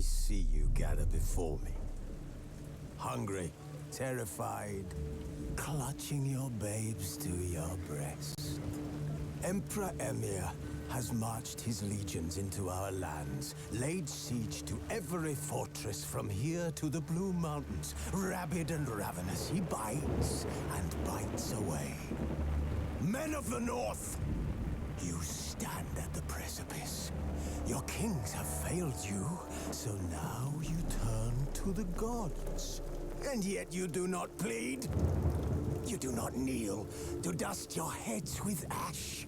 see you gather before me. Hungry, terrified, clutching your babes to your breast. Emperor Emir has marched his legions into our lands, laid siege to every fortress from here to the Blue Mountains. Rabid and ravenous, he bites and bites away. Men of the North, you stand at the precipice. Your kings have failed you, so now you turn to the gods. And yet you do not plead. You do not kneel to dust your heads with ash.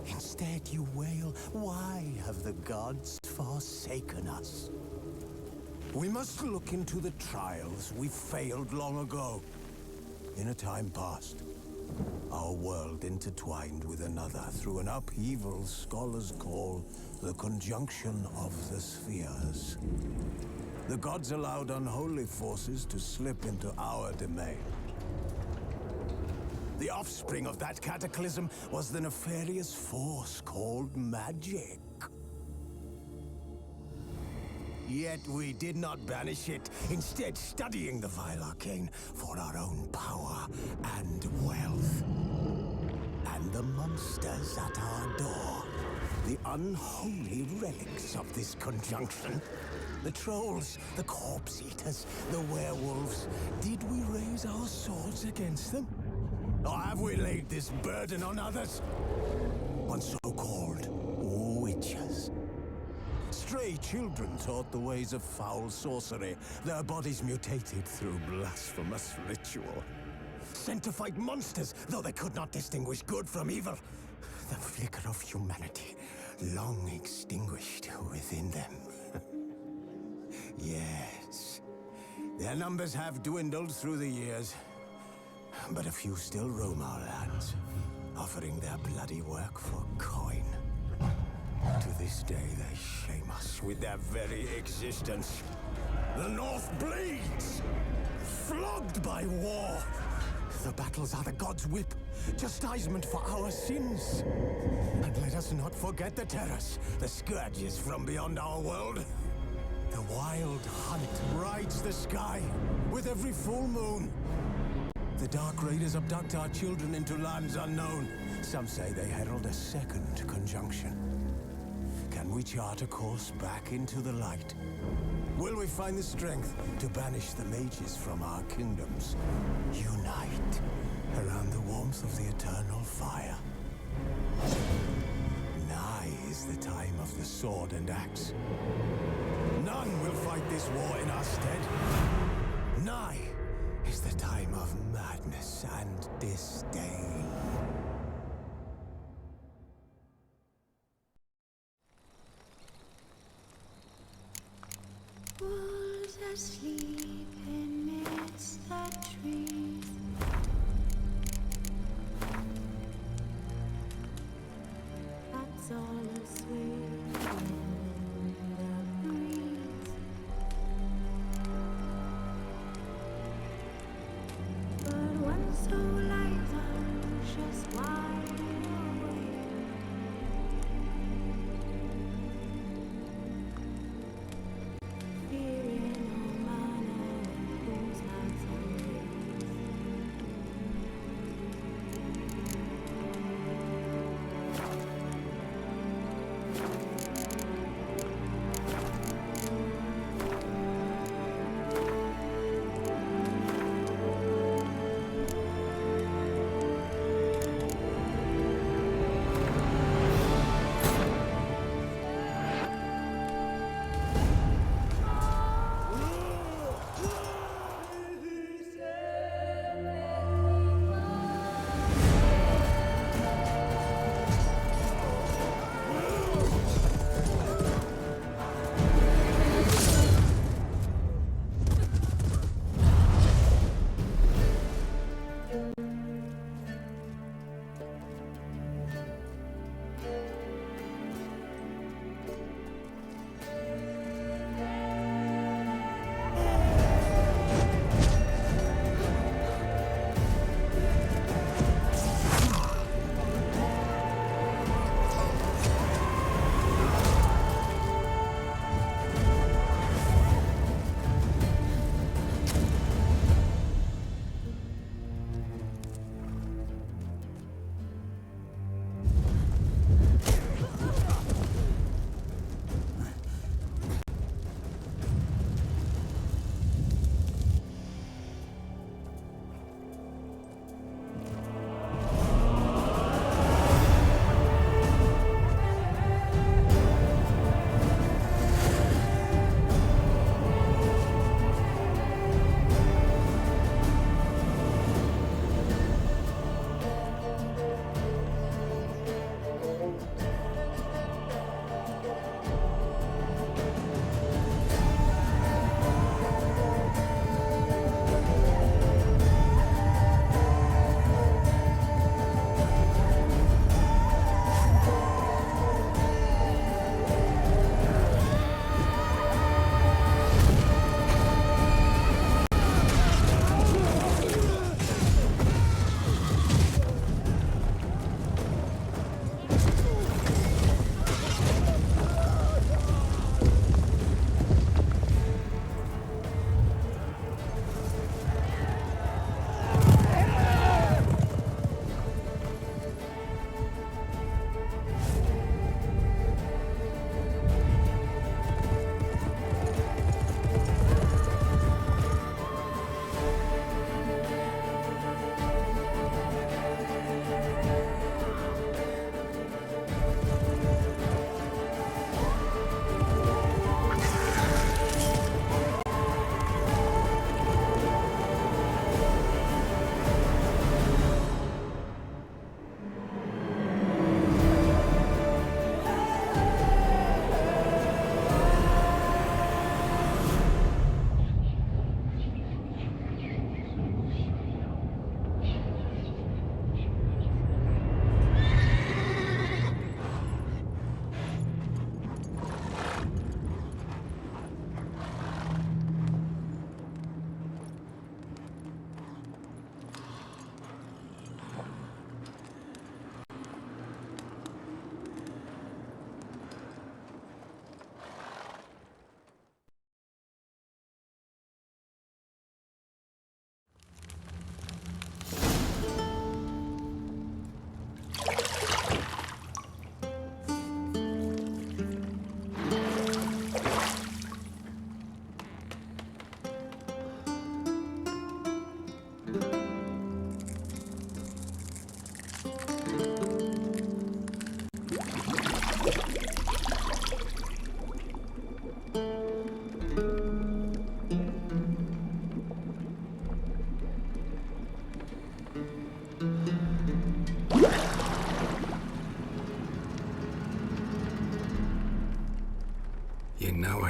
Instead you wail, why have the gods forsaken us? We must look into the trials we failed long ago. In a time past, our world intertwined with another through an upheaval scholars call the conjunction of the spheres. The gods allowed unholy forces to slip into our domain. The offspring of that cataclysm was the nefarious force called magic. Yet we did not banish it, instead studying the vile arcane for our own power and wealth. And the monsters at our door, the unholy relics of this conjunction. The trolls, the corpse eaters, the werewolves. Did we raise our swords against them? Or have we laid this burden on others? On so-called witches. Stray children taught the ways of foul sorcery, their bodies mutated through blasphemous ritual. Sent to fight monsters, though they could not distinguish good from evil. The flicker of humanity, long extinguished within them. Yes, their numbers have dwindled through the years, but a few still roam our lands, offering their bloody work for coin. To this day, they shame us with their very existence. The North bleeds, flogged by war. The battles are the gods' whip, chastisement for our sins. And let us not forget the terrors, the scourges from beyond our world. The wild hunt rides the sky with every full moon. The Dark Raiders abduct our children into lands unknown. Some say they herald a second conjunction. Can we chart a course back into the light? Will we find the strength to banish the mages from our kingdoms? Unite around the warmth of the eternal fire. Nigh is the time of the sword and axe. None will fight this war in our stead. Nigh is the time of madness and disdain. Wolves asleep amidst the trees. That's all asway in the breeze. But one so light, anxious, wide awake. Fearing no man whose hands and ways.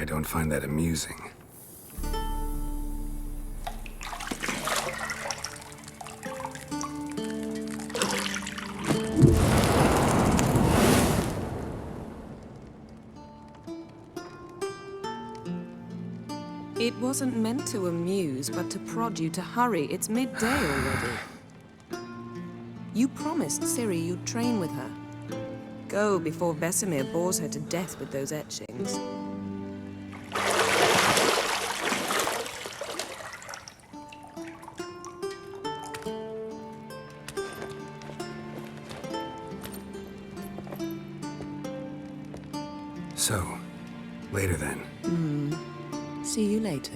I don't find that amusing. It wasn't meant to amuse, but to prod you to hurry. It's midday already. You promised Ciri you'd train with her. Go before Vesemir bores her to death with those etchings. So, later then. See you later.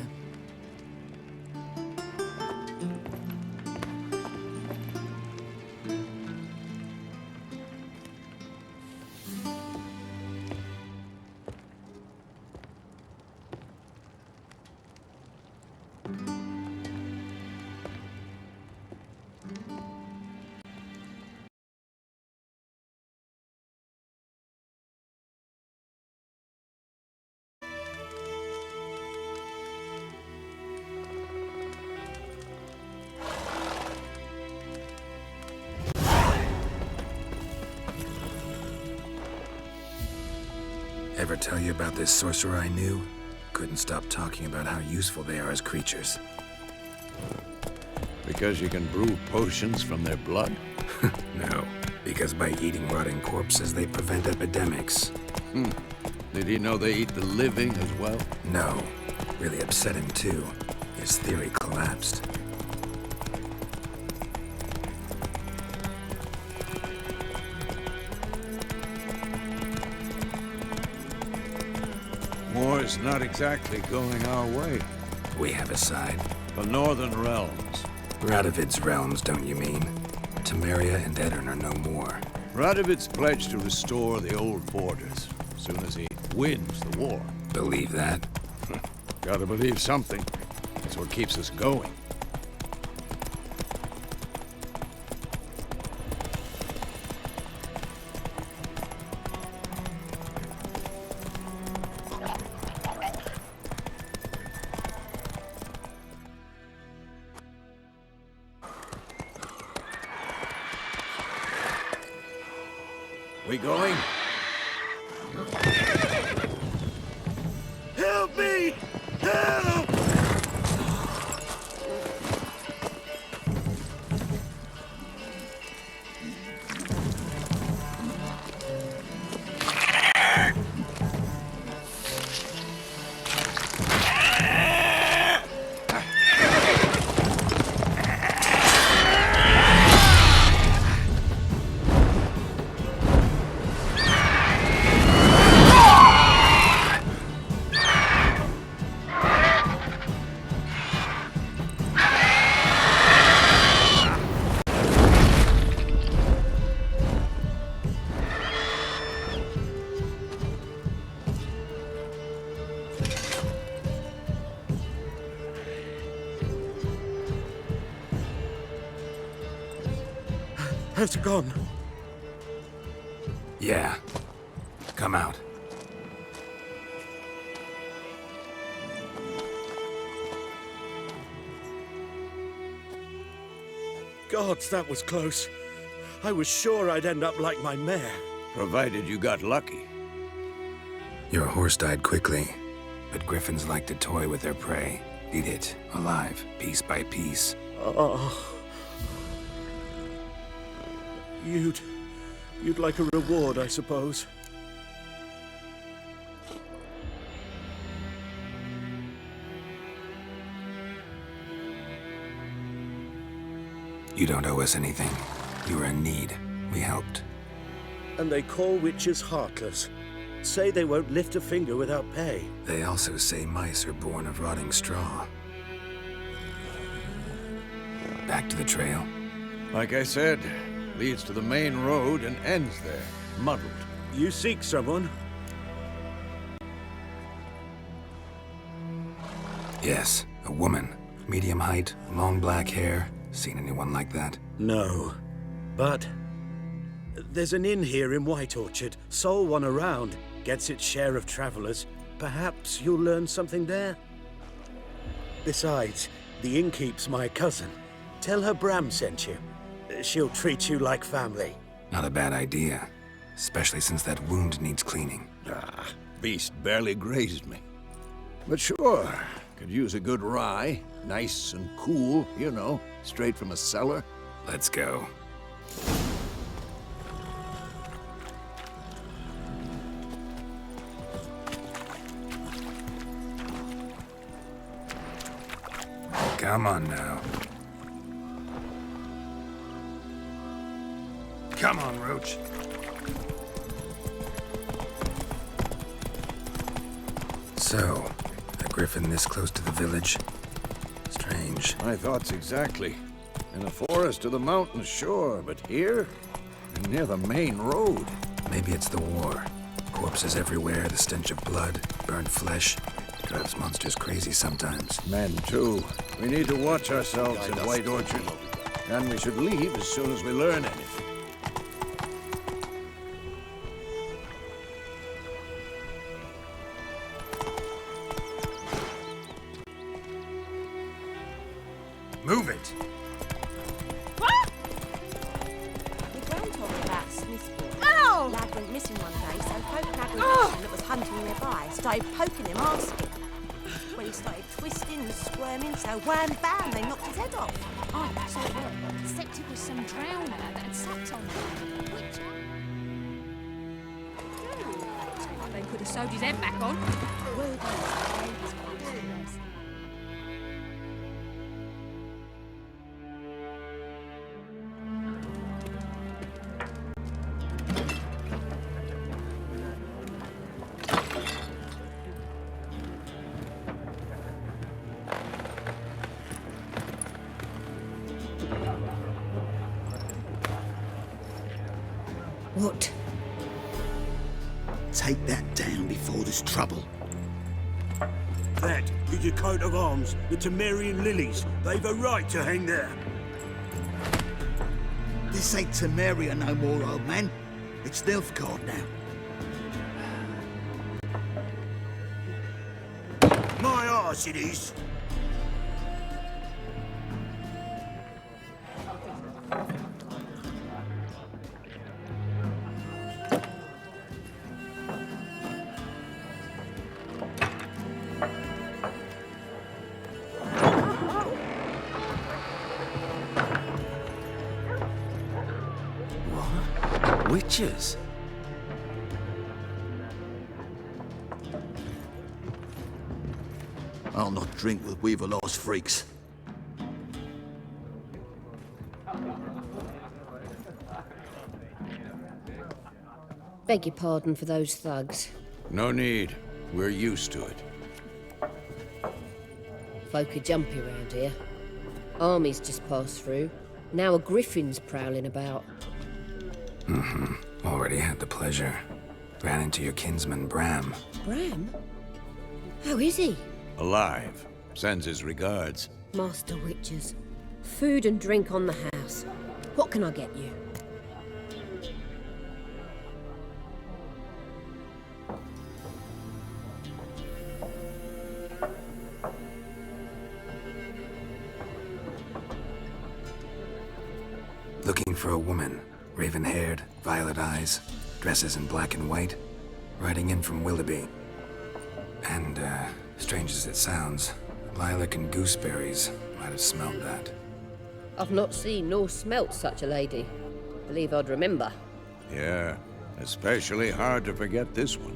Ever tell you about this sorcerer I knew? Couldn't stop talking about how useful they are as creatures. Because you can brew potions from their blood? No, because by eating rotting corpses, they prevent epidemics. Did he know they eat the living as well? No, really upset him too. His theory collapsed. War's not exactly going our way. We have a side. The Northern Realms. Radovid's realms, don't you mean? Temeria and Edirn are no more. Radovid's pledged to restore the old borders, as soon as he wins the war. Believe that? Gotta believe something. That's what keeps us going. We going? Help me! Help! Has it gone? Yeah. Come out. Gods, that was close. I was sure I'd end up like my mare. Provided you got lucky. Your horse died quickly, but griffins like to toy with their prey. Eat it, alive, piece by piece. Oh. You'd like a reward, I suppose. You don't owe us anything. You were in need. We helped. And they call witches heartless. Say they won't lift a finger without pay. They also say mice are born of rotting straw. Back to the trail. Like I said, leads to the main road and ends there, muddled. You seek someone? Yes, a woman. Medium height, long black hair. Seen anyone like that? No. But there's an inn here in White Orchard. Sole one around. Gets its share of travelers. Perhaps you'll learn something there. Besides, the innkeep's my cousin. Tell her Bram sent you. She'll treat you like family. Not a bad idea. Especially since that wound needs cleaning. Ah, beast barely grazed me. But sure, could use a good rye. Nice and cool, you know, straight from a cellar. Let's go. Come on now. Come on, Roach. So, a griffin this close to the village? Strange. My thoughts exactly. In the forest or the mountains, sure, but here? Near the main road. Maybe it's the war. Corpses everywhere, the stench of blood, burned flesh. Drives monsters crazy sometimes. Men, too. We need to watch ourselves in White Orchard. And we should leave as soon as we learn anything. Move it! The groundhog about Smithville. Ow! Lad went missing one day, so folk aggregation that was hunting nearby started poking him, asking. When he started twisting and squirming, so wham bam, they knocked his head off. Oh, so what? Except it was some drowner that had sat on him. Which... They could have sewed his head back on. Well done, ladies, boys. What? Take that down before there's trouble. That is your coat of arms, the Temerian lilies. They've a right to hang there. This ain't Temeria no more, old man. It's Nilfgaard now. My arse it is. Witches? I'll not drink with Weaverlaw's freaks. Beg your pardon for those thugs. No need. We're used to it. Folk are jumpy around here. Armies just passed through. Now a griffin's prowling about. Already had the pleasure. Ran into your kinsman, Bram. Bram? How is he? Alive. Sends his regards. Master Witches. Food and drink on the house. What can I get you? Looking for a woman. Raven-haired, violet eyes, dresses in black and white. Riding in from Willoughby. And, strange as it sounds, lilac and gooseberries might have smelled that. I've not seen nor smelt such a lady. Believe I'd remember. Yeah, especially hard to forget this one.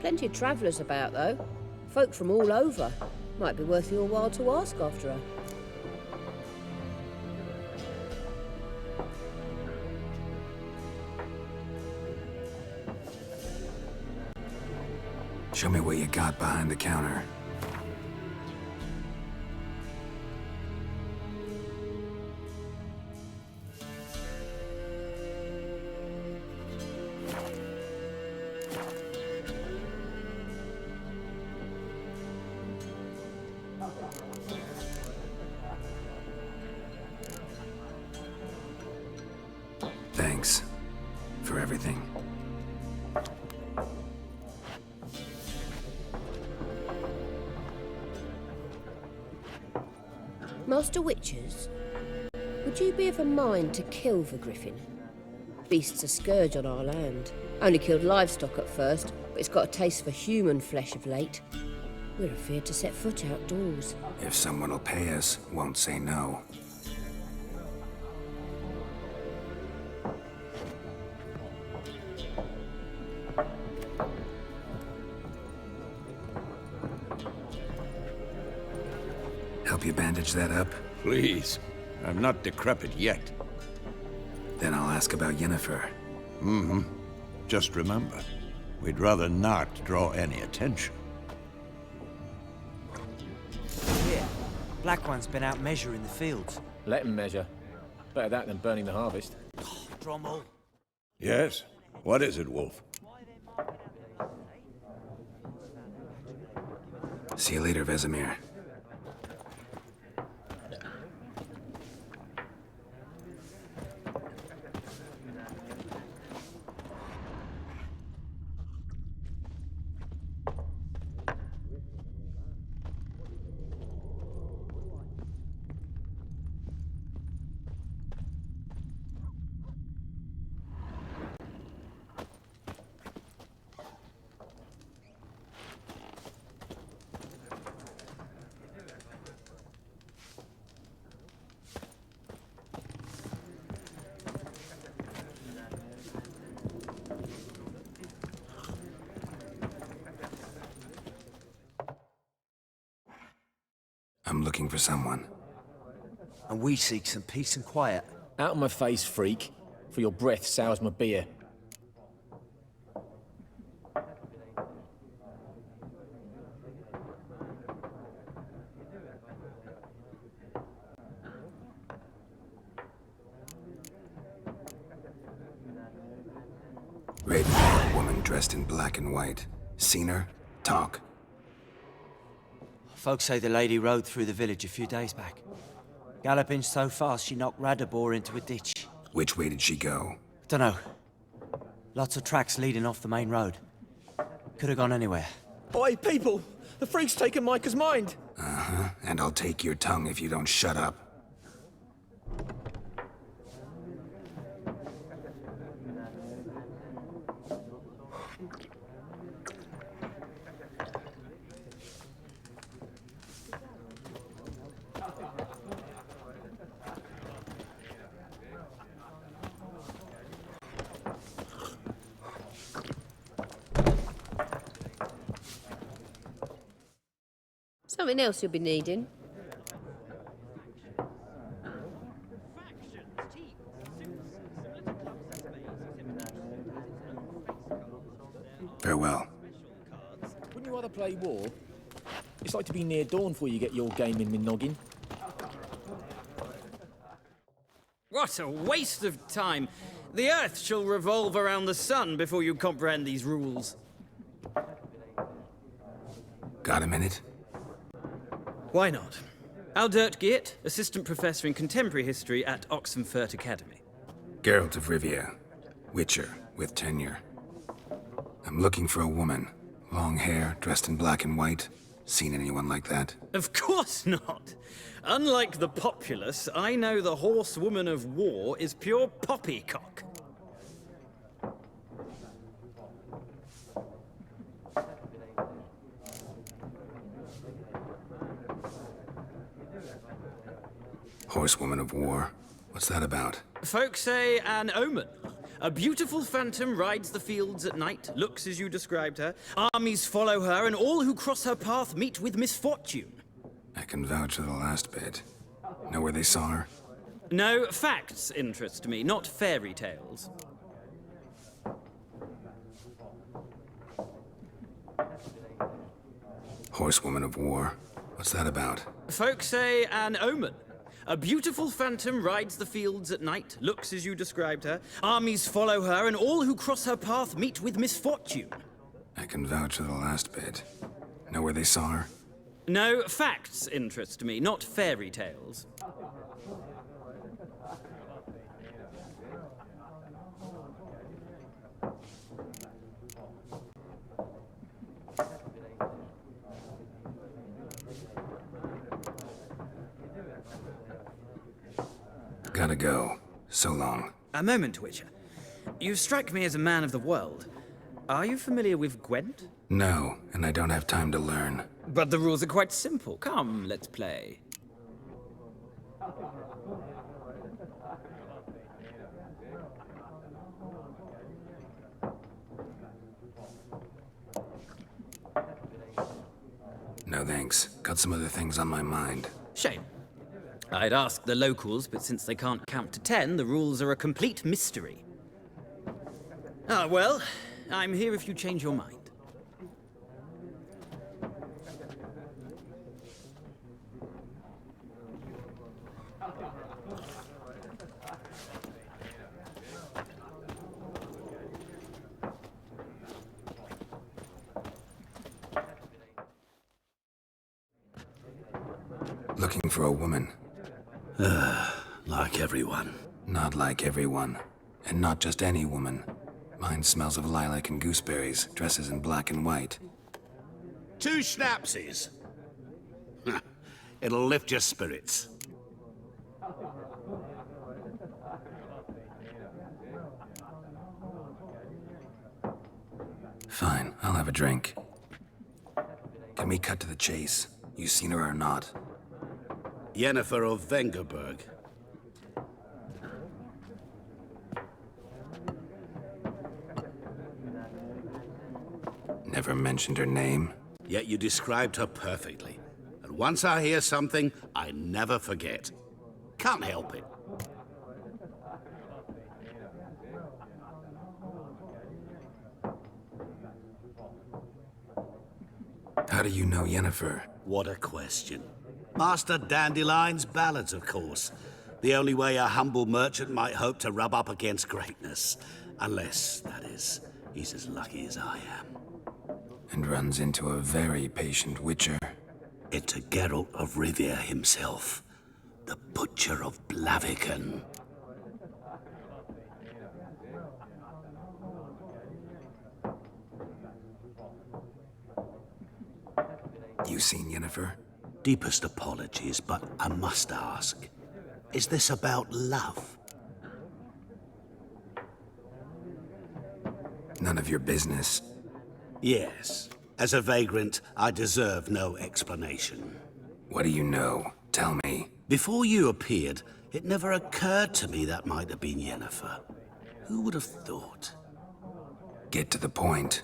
Plenty of travellers about, though. Folk from all over. Might be worth your while to ask after her. Show me what you got behind the counter. Thanks for everything. Master Witchers, would you be of a mind to kill the griffin? Beast's a scourge on our land. Only killed livestock at first, but it's got a taste for human flesh of late. We're afeard to set foot outdoors. If someone will pay us, won't say no. Help you bandage that up? Please. I'm not decrepit yet. Then I'll ask about Yennefer. Mm-hmm. Just remember, we'd rather not draw any attention. Yeah, Black One's been out measuring the fields. Let him measure. Better that than burning the harvest. Drommel. Yes? What is it, Wolf? See you later, Vesemir. I'm looking for someone. And we seek some peace and quiet. Out of my face, freak. For your breath sours my beer. Raven-haired woman dressed in black and white. Seen her? Talk. Folks say the lady rode through the village a few days back. Galloping so fast she knocked Radabor into a ditch. Which way did she go? Dunno. Lots of tracks leading off the main road. Could have gone anywhere. Oi, people! The freak's taken Micah's mind! Uh-huh. And I'll take your tongue if you don't shut up. Something else you'll be needing. Farewell. Wouldn't you rather play war? It's like to be near dawn before you get your game in my noggin. What a waste of time! The Earth shall revolve around the sun before you comprehend these rules. Got a minute? Why not? Aldert Geert, Assistant Professor in Contemporary History at Oxenfurt Academy. Geralt of Rivia. Witcher, with tenure. I'm looking for a woman. Long hair, dressed in black and white. Seen anyone like that? Of course not! Unlike the populace, I know the horsewoman of war is pure poppycock. Horsewoman of war. What's that about? Folk say an omen. A beautiful phantom rides the fields at night, looks as you described her. Armies follow her, and all who cross her path meet with misfortune. I can vouch for the last bit. Know where they saw her? No, facts interest me, not fairy tales. Horsewoman of war. What's that about? Folk say an omen. A beautiful phantom rides the fields at night, looks as you described her. Armies follow her, and all who cross her path meet with misfortune. I can vouch for the last bit. Know where they saw her? No, facts interest me, not fairy tales. Gotta go. So long. A moment, Witcher. You strike me as a man of the world. Are you familiar with Gwent? No, and I don't have time to learn. But the rules are quite simple. Come, let's play. No thanks. Got some other things on my mind. Shame. I'd ask the locals, but since they can't count to 10, the rules are a complete mystery. Ah, well, I'm here if you change your mind. Looking for a woman. Like everyone. Not like everyone. And not just any woman. Mine smells of lilac and gooseberries, dresses in black and white. 2 schnapsies. It'll lift your spirits. Fine, I'll have a drink. Can we cut to the chase? You seen her or not? Yennefer of Vengerberg. Never mentioned her name. Yet you described her perfectly. And once I hear something, I never forget. Can't help it. How do you know Yennefer? What a question. Master Dandelion's ballads, of course. The only way a humble merchant might hope to rub up against greatness. Unless, that is, he's as lucky as I am. And runs into a very patient witcher. Into Geralt of Rivia himself. The Butcher of Blaviken. You seen Yennefer? Deepest apologies, but I must ask. Is this about love? None of your business. Yes. As a vagrant, I deserve no explanation. What do you know? Tell me. Before you appeared, it never occurred to me that might have been Yennefer. Who would have thought? Get to the point.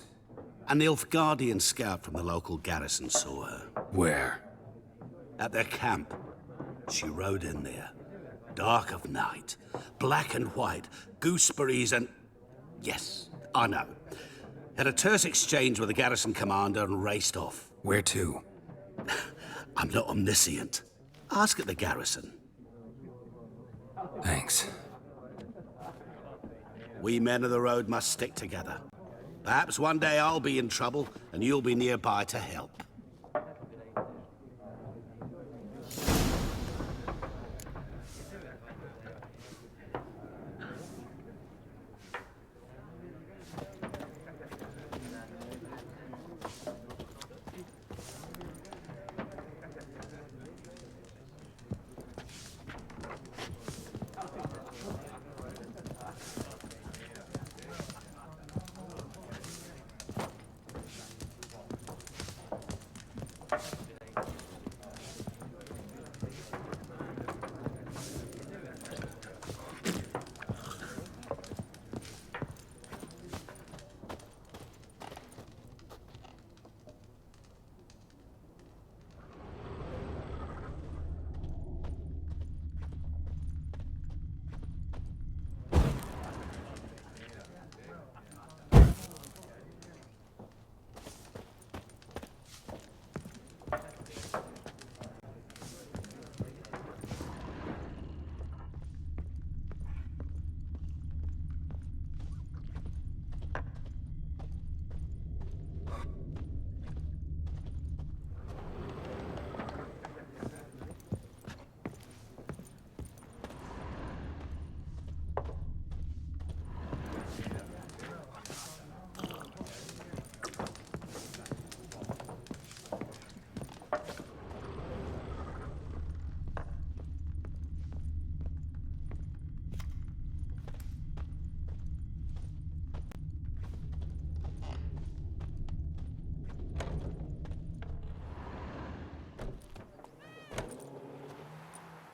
An Nilfgaardian scout from the local garrison saw her. Where? At their camp. She rode in there. Dark of night. Black and white. Gooseberries and... Yes, I know. Had a terse exchange with the garrison commander and raced off. Where to? I'm not omniscient. Ask at the garrison. Thanks. We men of the road must stick together. Perhaps one day I'll be in trouble and you'll be nearby to help.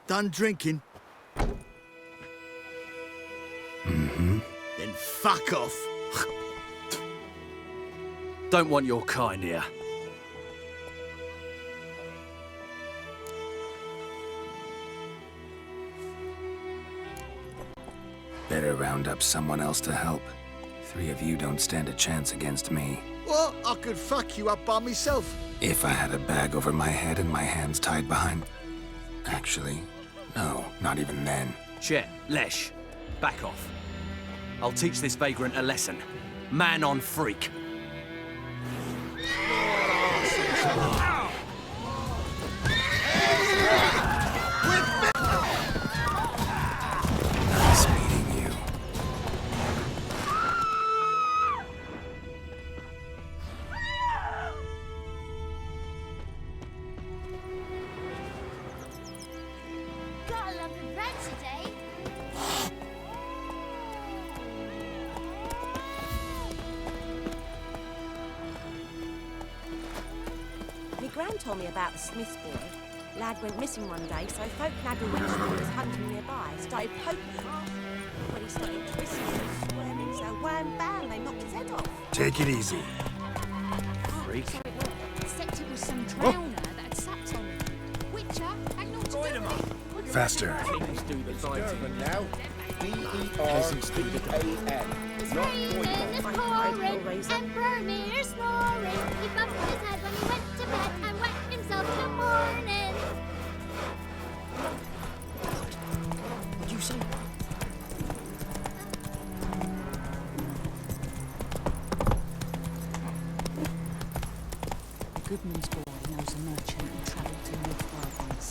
Done drinking? Mm-hmm. Then fuck off. Don't want your kind here. Better round up someone else to help. 3 of you don't stand a chance against me. What? I could fuck you up by myself. If I had a bag over my head and my hands tied behind... Actually, no, not even then. Shit, Lesh, back off. I'll teach this vagrant a lesson. Man on freak. Nice meeting you. Gotta love the bread today. My gran told me about the Smith's boy. Lad went missing one day, so folk Nadal went he was hunting nearby. Started poking him. When he started twisting and squirming, so wham bam, they knocked his head off. Take it easy. Freak. Except it was some drowner that had sat on him. Witcher, had naught to do with it. Faster. Kings do the fighting. Now, Peasants do the D-E-R-A-N. It's raining, it's pouring, Emperor near snoring. He bumped his head when he went to bed and wet himself in the morning. What'd you say? The goodman's boy knows a merchant who travelled to North once.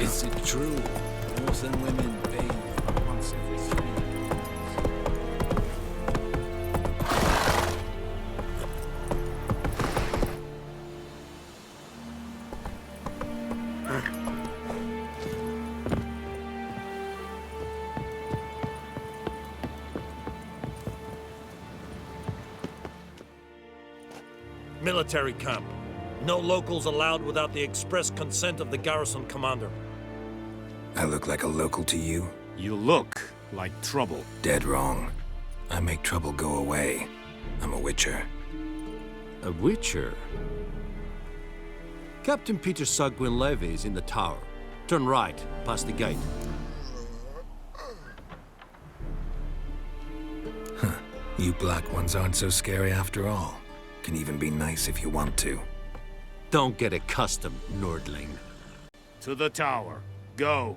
Is it true? Horse and women bathe once every 3 years. Military camp. No locals allowed without the express consent of the garrison commander. I look like a local to you? You look like trouble. Dead wrong. I make trouble go away. I'm a witcher. A witcher? Captain Peter Sagwin Levy is in the tower. Turn right, past the gate. Huh. You black ones aren't so scary after all. Can even be nice if you want to. Don't get accustomed, Nordling. To the tower. Go.